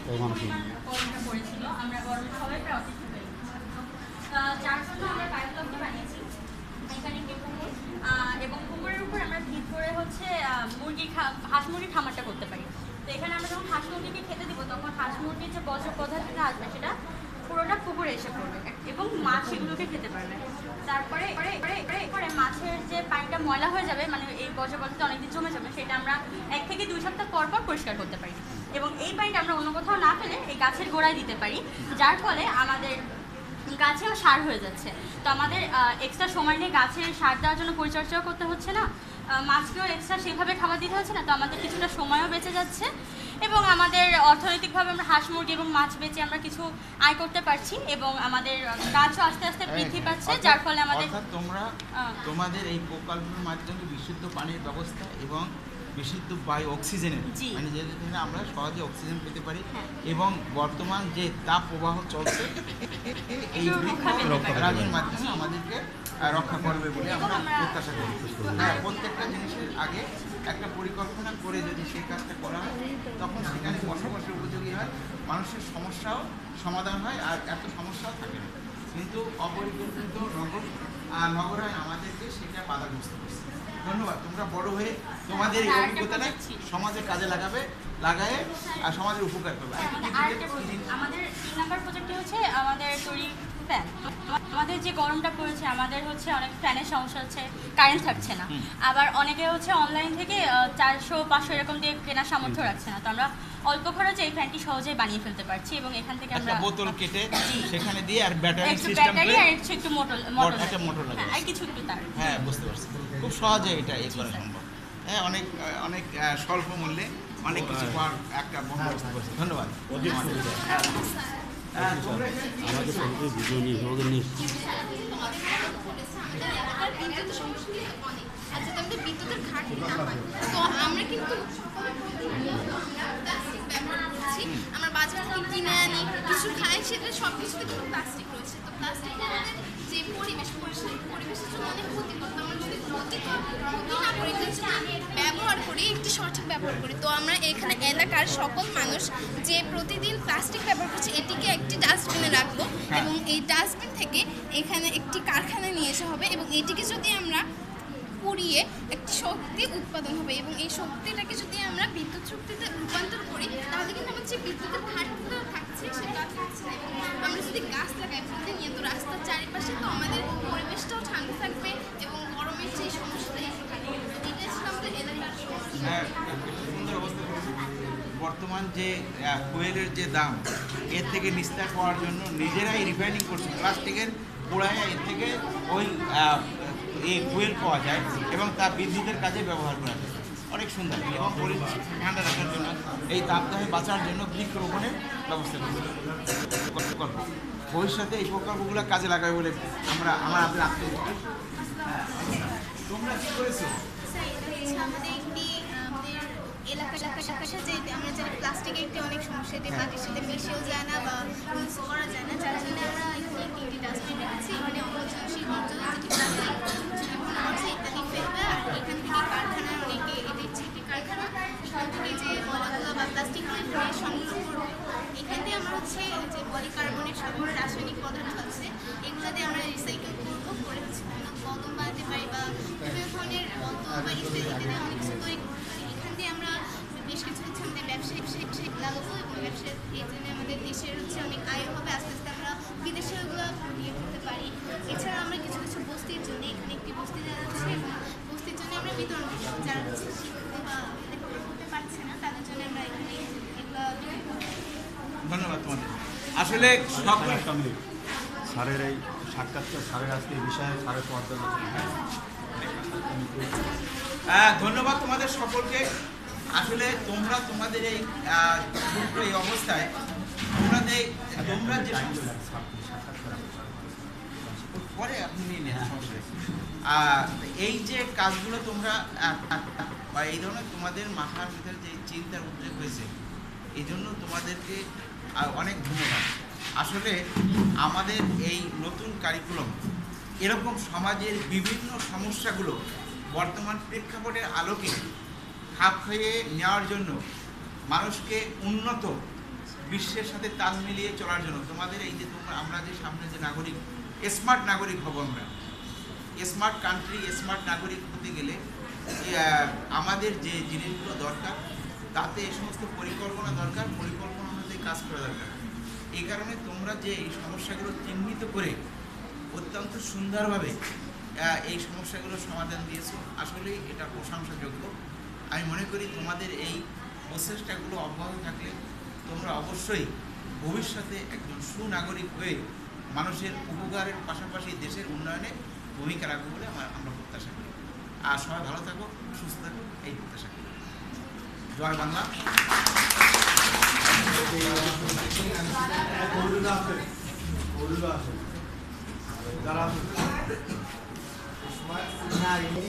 কলমটা পড়েছিল, আমরা গরমে সবাই প্রায় অতিষ্ঠ হয়ে গেছি। যার জন্য আমরা বায়োব্লকটা বানিয়েছি। এখানে একটি পুকুর এবং পুকুরের উপর আমরা ভিত করে হচ্ছে হাঁস মুরগির খামারটা করতে পারি। তো এখানে আমরা যখন হাঁস মুরগিকে খেতে দিব তখন হাঁস মুরগির যে বর্জ্য পদার্থটা আসবে সেটা পুরোটা পুকুরে এসে পড়বে এবং মাছ সেগুলোকে খেতে পারবে। তারপরে মাছের যে পানিটা ময়লা হয়ে যাবে, মানে এই বর্জ্য পদার্থ অনেকদিন জমে যাবে, সেটা আমরা 1 থেকে 2 সপ্তাহ পর পর পরিষ্কার করতে পারি এবং এই পানিটা আমরা অন্য কোথাও না ফেলে এই গাছের গোড়ায় দিতে পারি, যার ফলে আমাদের গাছেও সার হয়ে যাচ্ছে। তো আমাদের এক্সট্রা সময় নিয়ে গাছে সার দেওয়ার জন্য পরিচর্যাও করতে হচ্ছে না, মাছকেও এক্সট্রা সেভাবে খাবার দিতে হচ্ছে না। তো আমাদের কিছুটা সময়ও বেঁচে যাচ্ছে এবং আমাদের অর্থনৈতিকভাবে আমরা হাঁস মুরগি এবং মাছ বেচে আমরা কিছু আয় করতে পারছি এবং আমাদের গাছও আস্তে আস্তে বৃদ্ধি পাচ্ছে, যার ফলে আমাদের তোমরা তোমাদের এই প্রকল্পের মাধ্যমে বিশুদ্ধ পানির ব্যবস্থা এবং বিশুদ্ধ বায়ু অক্সিজেনের, মানে যেখানে আমরা সহজে অক্সিজেন পেতে পারি এবং বর্তমান যে তাপ প্রবাহ চলছে এই বৃক্ষরাজির মাধ্যমে আমাদেরকে রক্ষা করবে বলে আমরা প্রত্যাশা করি। প্রত্যেকটা জিনিসের আগে একটা পরিকল্পনা করে যদি সেই কাজটা করা হয় তখন সেখানে বসবাসের উপযোগী হয়, মানুষের সমস্যাও সমাধান হয় আর এত সমস্যাও থাকে না। কিন্তু অপরিকল্পিত নগরায়ণ আমাদেরকে সেটা বাধাগ্রস্ত করছে। ধন্যবাদ। তোমরা বড় হয়ে তোমাদের এই অভিজ্ঞতাটা সমাজের কাজে লাগায় আর সমাজের উপকার করবে। আমাদের 3 নাম্বার প্রজেক্টে হচ্ছে আমাদের তৈরি ফ্যান। আমাদের যে গরমটা পড়েছে, আমাদের হচ্ছে অনেক ফ্যানের সমস্যা হচ্ছে, কারেন্ট থাকছে না, আবার অনেকে হচ্ছে অনলাইন থেকে 400-500 এরকম দিয়ে কেনার সামর্থ্য রাখছে না। তো আমরা অল্প খরচে এই ফ্যানটি সহজেই বানিয়ে ফেলতে পারছি এবং এখান থেকে আমরা বোতল কেটে সেখানে দিয়ে আর ব্যাটারি সিস্টেম করে আর একটু মোটর লাগে, আর কিছু একটু তার। হ্যাঁ, বুঝতে পারছি। খুব সহজে এটা করা সম্ভব। হ্যাঁ, অনেক স্বল্প মূল্যে অনেক কিছু পাওয়ার একটা বন্দোবস্ত করছে। ধন্যবাদ। বিদ্যুতের ঘাটতি না হয়, তো আমরা কিন্তু ব্যবহার করছি, আমরা বাজার থেকে কিনে আনি, কিছু খাই, সেটা সব কিছুতে কিন্তু প্লাস্টিক রয়েছে। তো প্লাস্টিক আমাদের যে পরিবেশের জন্য অনেক ক্ষতিকর। আমরা যদি ক্ষতি না করি, ব্যবহার করি, একটি সঠিক ব্যবহার করি, তো আমরা এখানে এলাকার সকল মানুষ যে প্রতিদিন প্লাস্টিক ব্যবহার করছে এটিকে একটি ডাস্টবিনে রাখবো এবং এই ডাস্টবিন থেকে এখানে একটি কারখানায় নিয়ে আসা হবে এবং এটিকে যদি আমরা পুড়িয়ে একটি শক্তি উৎপাদন হবে এবং এই শক্তিটাকে যদি আমরা বিদ্যুৎ শক্তিতে রূপান্তর করি তাহলে কিন্তু আমার যে বিদ্যুতের ঘাটতিটা থাকছে সেটা থাকছে না। এবং আমরা যদি গাছ লাগাই প্রতিনিয়ত রাস্তার চারিপাশে, তো আমাদের পরিবেশটাও ঠান্ডা থাকবে এবং গরমের যে সমস্যাটা এটা ছিল আমাদের এলাকার সমস্যা। সুন্দর অবস্থা করেছে। বর্তমান যে ফুয়েলের যে দাম, এর থেকে নিস্তার পাওয়ার জন্য নিজেরাই রিফাইনিং করছে, প্লাস্টিকের পোড়ায় এর থেকে ওই এই ফুয়েল পাওয়া যায় এবং তা বিদ্যুতের কাজে ব্যবহার করা যায়। অনেক সুন্দর এবং পরিবেশ ঠান্ডা রাখার জন্য, এই তাপদাহে বাঁচার জন্য বৃক্ষরোপণের ব্যবস্থা করছে। ভবিষ্যতে এই প্রকল্পগুলো কাজে লাগাবে বলে আমার আপনার আত্মবিশ্বাস। তোমরা কি করেছো? আমাদের এলাকার যে আমরা জানি প্লাস্টিকের একটি অনেক সমস্যা, এটি মাটির সাথে মিশেও যায় না বা ইউজ করা যায় না, যার জন্য আমরা এখানে 3টি ডাস্টবিন রেখেছি। এখানে অপচয়শীল বর্জ্য যেটি প্লাস্টিক ইত্যাদি ফেলবে। আর এখান থেকে কারখানায় অনেকে, এটি হচ্ছে একটি কারখানা, এখান থেকে যে ময়লাগুলো বা প্লাস্টিকগুলো এখানে সংগ্রহ করবো। এখান থেকে আমরা হচ্ছে যে পলিকার্বনেট সকল রাসায়নিক পদার্থ আছে এগুলো দিয়ে আমরা রিসাইকেল করে হচ্ছে কদম বানাতে পারি বা বিভিন্ন ধরনের বোতল বা ইত্যাদি অনেক কিছু তৈরি করতে পারি। এখান দিয়ে আমরা বেশ কিছু হচ্ছে আমাদের ব্যবসায়িক লাগাবো এবং ব্যবসার এই জন্য আমাদের দেশের হচ্ছে অনেক আয় হবে। আস্তে আস্তে আমরা বিদেশে ওগুলো ইয়ে করতে পারি। এছাড়া আমরা কিছু বস্তির জন্য, এখানে একটি বস্তি দেওয়া যাচ্ছে এবং বস্তির জন্য আমরা বিতরণ করবো, যারা হচ্ছে শিক্ষিত বা লেখাপড়া করতে পারছে না তাদের জন্য আমরা এখানে এগুলো। ধন্যবাদ তোমাদের। আসলে স্যারের এই সাক্ষাৎকার, স্যারের আজকে এই বিষয়ে স্যারের ধন্যবাদ তোমাদের সকলকে। আসলে তোমরা তোমাদের এই এই অবস্থায় তোমরা যে পরে আপনি নিয়ে নেন, এই যে কাজগুলো তোমরা বা এই ধরনের তোমাদের মাথার ভিতরে যে চিন্তার উদ্রেক হয়েছে, এই জন্য তোমাদেরকে অনেক ধন্যবাদ। আসলে আমাদের এই নতুন কারিকুলাম এরকম সমাজের বিভিন্ন সমস্যাগুলো বর্তমান প্রেক্ষাপটের আলোকে খাপ খাইয়ে নেওয়ার জন্য মানুষকে উন্নত বিশ্বের সাথে তাল মিলিয়ে চলার জন্য তোমাদের এই যে আমরা যে সামনে যে নাগরিক স্মার্ট নাগরিক হব, আমরা স্মার্ট কান্ট্রি স্মার্ট নাগরিক হতে গেলে আমাদের যে জিনিসগুলো দরকার তাতে এই সমস্ত পরিকল্পনা দরকার, পরিকল্পনা অনুযায়ী কাজ করা দরকার। এই কারণে তোমরা যে এই সমস্যাগুলো চিহ্নিত করে অত্যন্ত সুন্দরভাবে এই সমস্যাগুলোর সমাধান দিয়েছো, আসলেই এটা প্রশংসাযোগ্য। আমি মনে করি তোমাদের এই প্রচেষ্টাগুলো অব্যাহত থাকলে তোমরা অবশ্যই ভবিষ্যতে একজন সুনাগরিক হয়ে মানুষের উপকারের পাশাপাশি দেশের উন্নয়নে ভূমিকা রাখবে বলে আমরা প্রত্যাশা করি। আর সবাই ভালো থাকো, সুস্থ থাকো, এই প্রত্যাশা করি। জয় বাংলা। যারা